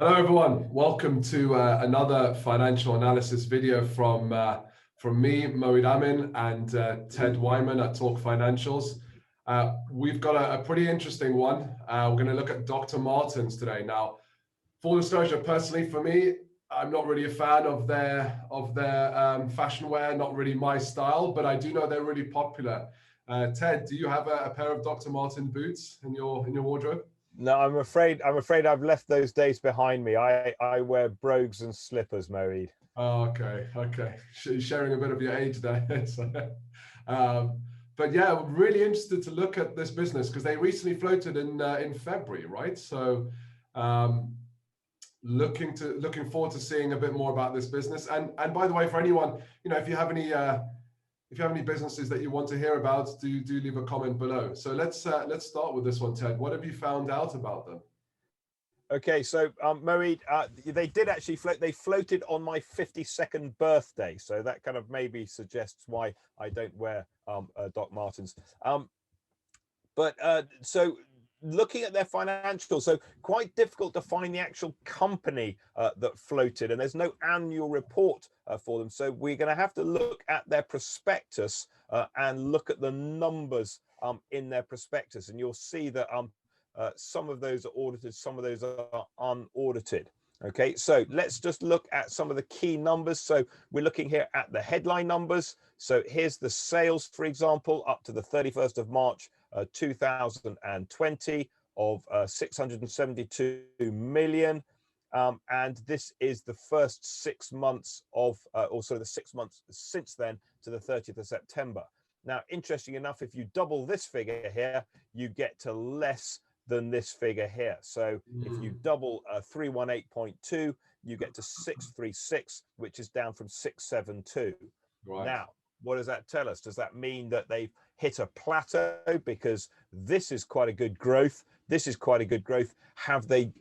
Hello everyone, welcome to another financial analysis video from me, Moeed Amin, and Ted Wyman at Talk Financials. We've got a pretty interesting one. We're going to look at Dr. Martens today. Now, full disclosure, personally for me, I'm not really a fan of their fashion wear, not really my style, but I do know they're really popular. Ted, do you have a pair of Dr. Martens boots in your wardrobe? No, I'm afraid I've left those days behind me. I wear brogues and slippers, Moeed. Oh, okay. Sharing a bit of your age there. So, but yeah, really interested to look at this business because they recently floated in February, right? So, looking forward to seeing a bit more about this business. And by the way, for anyone, if you have any businesses that you want to hear about, do leave a comment below. So let's start with this one, Ted. What have you found out about them? Okay, so Moeed, they did actually float. They floated on my 52nd birthday, so that kind of maybe suggests why I don't wear Doc Martens. So looking at their financials, so quite difficult to find the actual company that floated, and there's no annual report for them. So we're going to have to look at their prospectus and look at the numbers in their prospectus, and you'll see that some of those are audited, some of those are unaudited. Okay, so let's just look at some of the key numbers. So we're looking here at the headline numbers. So here's the sales, for example, up to the 31st of March 2020 of 672 million. And this is the first 6 months of, also the 6 months since then to the 30th of September. Now, interesting enough, if you double this figure here, you get to less than this figure here. So if you double 318.2, you get to 636, which is down from 672. Right. Now, what does that tell us? Does that mean that they've hit a plateau? Because this is quite a good growth. This is quite a good growth. Have they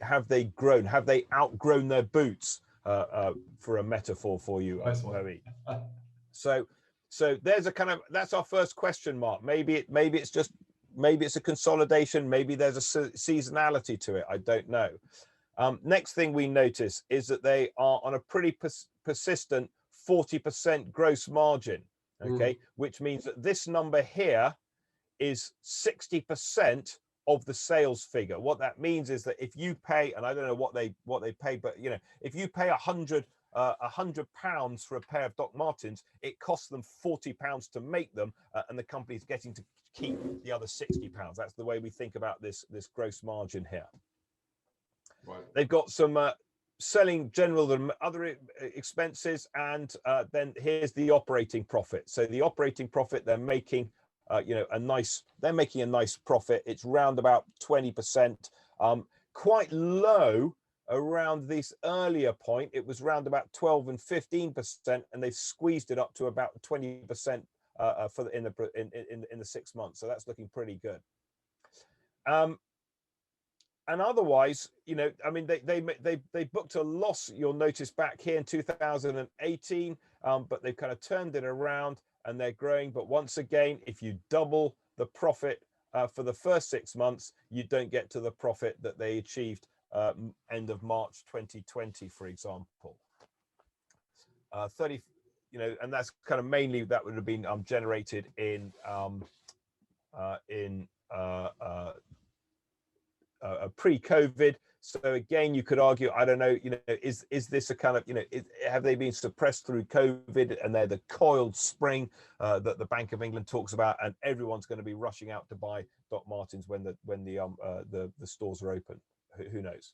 grown? Have they outgrown their boots? For a metaphor for you, Moeed. So there's a kind of, that's our first question mark. Maybe it's a consolidation. Maybe there's a seasonality to it. I don't know. Next thing we notice is that they are on a pretty persistent 40% gross margin. Okay, which means that this number here is 60% of the sales figure. What that means is that if you pay, and I don't know what they pay, but if you pay £100 for a pair of Doc Martens, it costs them £40 to make them, and the company's getting to keep the other £60. That's the way we think about this gross margin here. Right. They've got some selling, general and other expenses, and then here's the operating profit. So the operating profit, they're making they're making a nice profit. It's round about 20%, quite low around this earlier point. It was round about 12 and 15%, and they've squeezed it up to about 20% in the 6 months. So that's looking pretty good. And otherwise, I mean, they booked a loss, you'll notice, back here in 2018, but they've kind of turned it around and they're growing. But once again, if you double the profit for the first 6 months, you don't get to the profit that they achieved end of March 2020, for example. 30, and that's kind of mainly that would have been generated in pre-COVID. So again, you could argue, I don't know, is this a kind of, have they been suppressed through COVID, and they're the coiled spring that the Bank of England talks about, and everyone's going to be rushing out to buy Doc Martens when the stores are open. Who knows?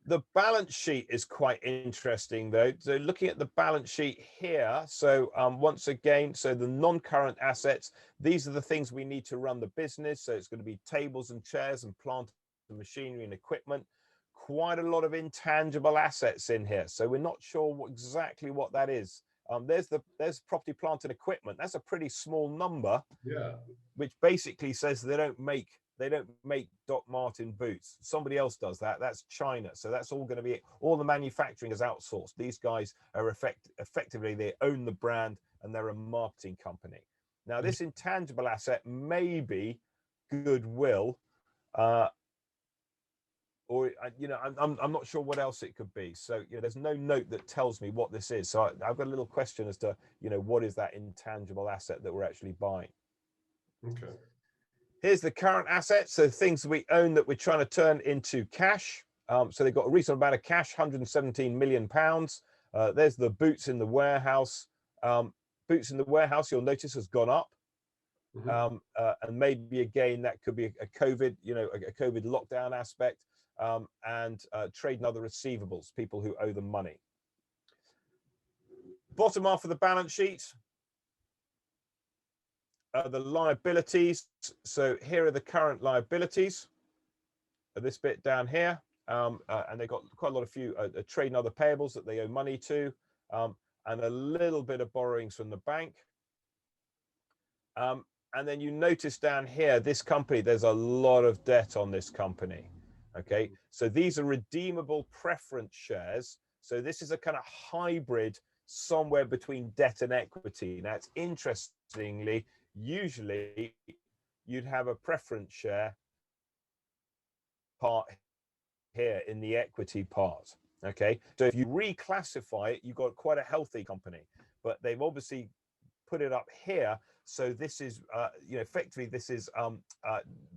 The balance sheet is quite interesting, though. So looking at the balance sheet here, so once again, so the non-current assets, these are the things we need to run the business. So it's going to be tables and chairs and plant and machinery and equipment. Quite a lot of intangible assets in here. So we're not sure exactly what that is. There's property, plant and equipment. That's a pretty small number. Yeah. Which basically says they don't make Doc Marten boots. Somebody else does that. That's China. So that's all going to be, all the manufacturing is outsourced. These guys are effectively, they own the brand and they're a marketing company. Now, this intangible asset may be goodwill, or you know, I'm not sure what else it could be. So you know, there's no note that tells me what this is. So I've got a little question as to, you know, what is that intangible asset that we're actually buying? Okay. Here's the current assets, so things we own that we're trying to turn into cash. So they've got a reasonable amount of cash, 117 million pounds. There's the boots in the warehouse. Boots in the warehouse, you'll notice, has gone up. And maybe again that could be a COVID, you know, a COVID lockdown aspect, and trade and other receivables, people who owe them money. Bottom half of the balance sheet, the liabilities. So here are the current liabilities, this bit down here, and they've got quite a lot of trade and other payables that they owe money to, and a little bit of borrowings from the bank. And then you notice down here, this company, there's a lot of debt on this company. Okay, so these are redeemable preference shares. So this is a kind of hybrid somewhere between debt and equity. Now, it's interestingly, usually you'd have a preference share part here in the equity part. Okay, so if you reclassify it, you've got quite a healthy company, but they've obviously put it up here. So this is, you know, effectively, this is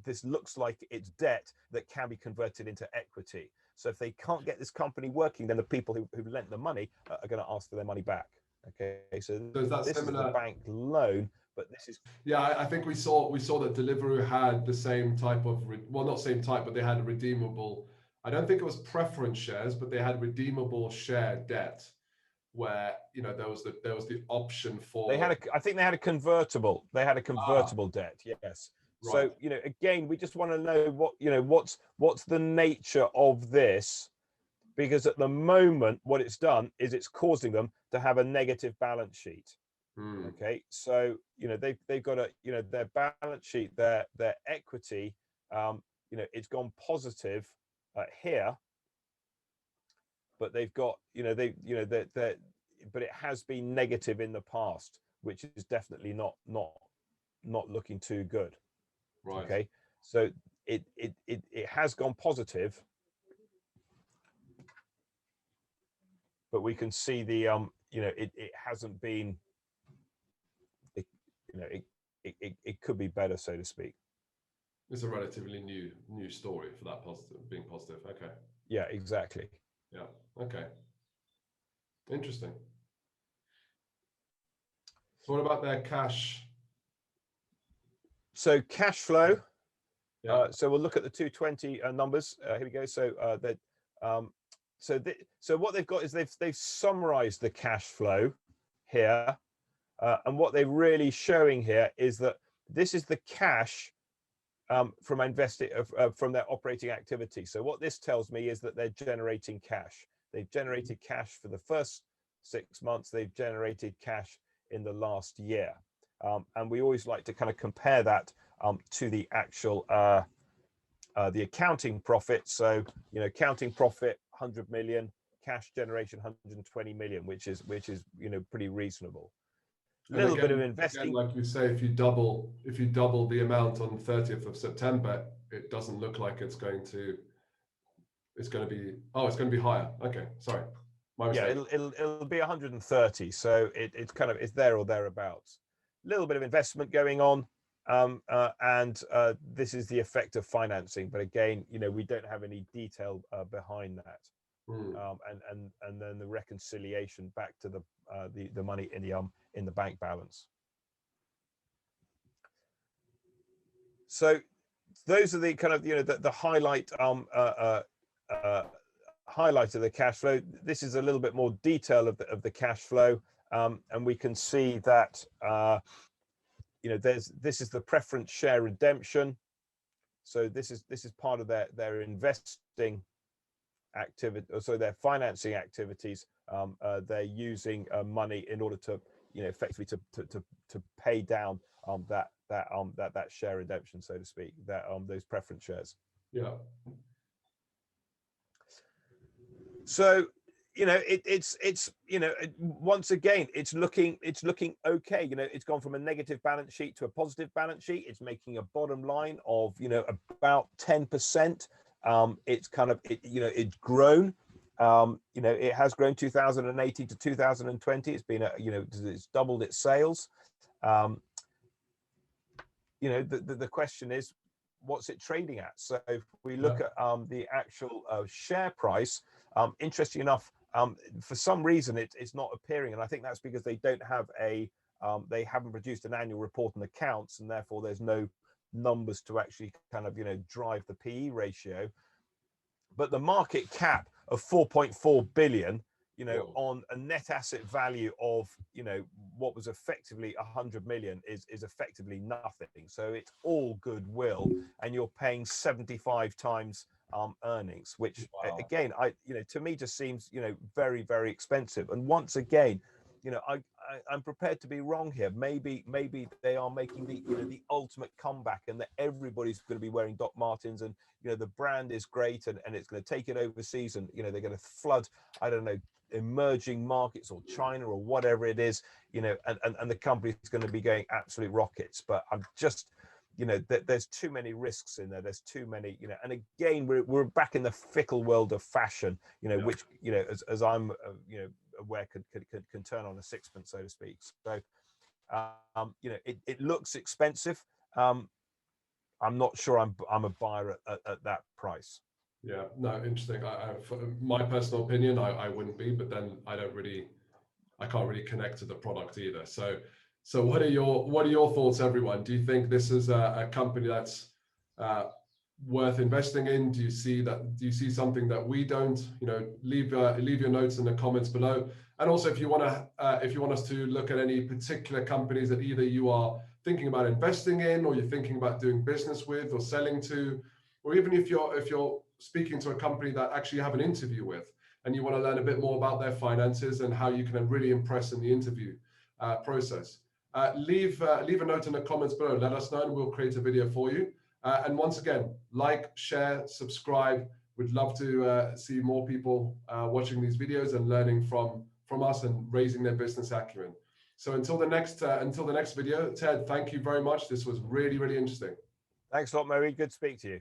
this looks like it's debt that can be converted into equity. So if they can't get this company working, then the people who lent the money are going to ask for their money back. Okay, so is that this similar? is the bank loan, but this is, yeah. I think we saw that Deliveroo had the same type of well, not same type, but they had a redeemable. I don't think it was preference shares, but they had redeemable share debt, where you know there was the option for. they had a, I think they had a convertible. They had a convertible debt. Yes. So Right. you know, again, we just want to know what, you know, what's the nature of this, because at the moment, what it's done is it's causing them to have a negative balance sheet. Okay, so you know they've got a, you know, their balance sheet, their equity, you know, it's gone positive here, but they've got, you know, but it has been negative in the past, which is definitely not looking too good. Right. Okay, so it has gone positive, but we can see the you know, it hasn't been, you know, it could be better, so to speak. It's a relatively new story for that being positive. Okay. Yeah, exactly. Yeah. Okay. Interesting. So what about their cash? So cash flow. Yeah. So we'll look at the 220 numbers. Here we go. So that so what they've got is they've summarized the cash flow here, and what they're really showing here is that this is the cash from investing from their operating activity. So what this tells me is that they're generating cash. They've generated cash for the first 6 months. They've generated cash in the last year, and we always like to kind of compare that to the actual the accounting profit. So you know, accounting profit 100 million, cash generation 120 million, which is you know, pretty reasonable. A little bit of investing, again, like you say, if you double the amount on 30th of September, it doesn't look like it's going to be higher. Okay, sorry, my mistake. Yeah, it'll be 130. So it's kind of, it's there or thereabouts. A little bit of investment going on, and this is the effect of financing. But again, you know, we don't have any detail behind that. And then the reconciliation back to the money in the bank balance. So those are the kind of, you know, the highlight highlight of the cash flow. This is a little bit more detail of the cash flow, and we can see that you know, this is the preference share redemption. So this is part of their investing activity, so their financing activities. They're using money in order to, you know, effectively to pay down that share redemption, so to speak, that those preference shares. Yeah. So you know, it's you know, once again, it's looking okay. You know, it's gone from a negative balance sheet to a positive balance sheet. It's making a bottom line of, you know, about 10%. It's kind of, it's grown. It has grown 2018 to 2020. It's been, it's doubled its sales. The question is, what's it trading at? So if we look at the actual share price, interesting enough, for some reason it's not appearing, and I think that's because they don't have they haven't produced an annual report and accounts, and therefore there's no numbers to actually kind of drive the PE ratio. But the market cap of 4.4 billion, on a net asset value of what was effectively 100 million is effectively nothing. So it's all goodwill, and you're paying 75 times earnings, which again, to me just seems very, very expensive. And once again, I'm prepared to be wrong here. Maybe they are making the ultimate comeback, and that everybody's going to be wearing Dr Martens, and the brand is great, and it's going to take it overseas, and they're going to flood, I don't know, emerging markets or China or whatever it is, and the company's going to be going absolute rockets. But I'm just, there's too many risks in there. There's too many, and again, we're back in the fickle world of fashion, which, as I'm, aware can turn on a sixpence, so to speak. So, it looks expensive. I'm not sure I'm a buyer at that price. Yeah, no, interesting. For my personal opinion, I wouldn't be, but then I can't really connect to the product either. So what are your thoughts, everyone? Do you think this is a company that's worth investing in? Do you see something that we don't? Leave your notes in the comments below. And also, if you want us to look at any particular companies that either you are thinking about investing in, or you're thinking about doing business with, or selling to, or even if you're speaking to a company that actually you have an interview with, and you want to learn a bit more about their finances and how you can really impress in the interview process, leave a note in the comments below. Let us know, and we'll create a video for you. And once again, like, share, subscribe. We'd love to see more people watching these videos and learning from us and raising their business acumen. So until the next video, Ted, thank you very much. This was really, really interesting. Thanks a lot, Moeed. Good to speak to you.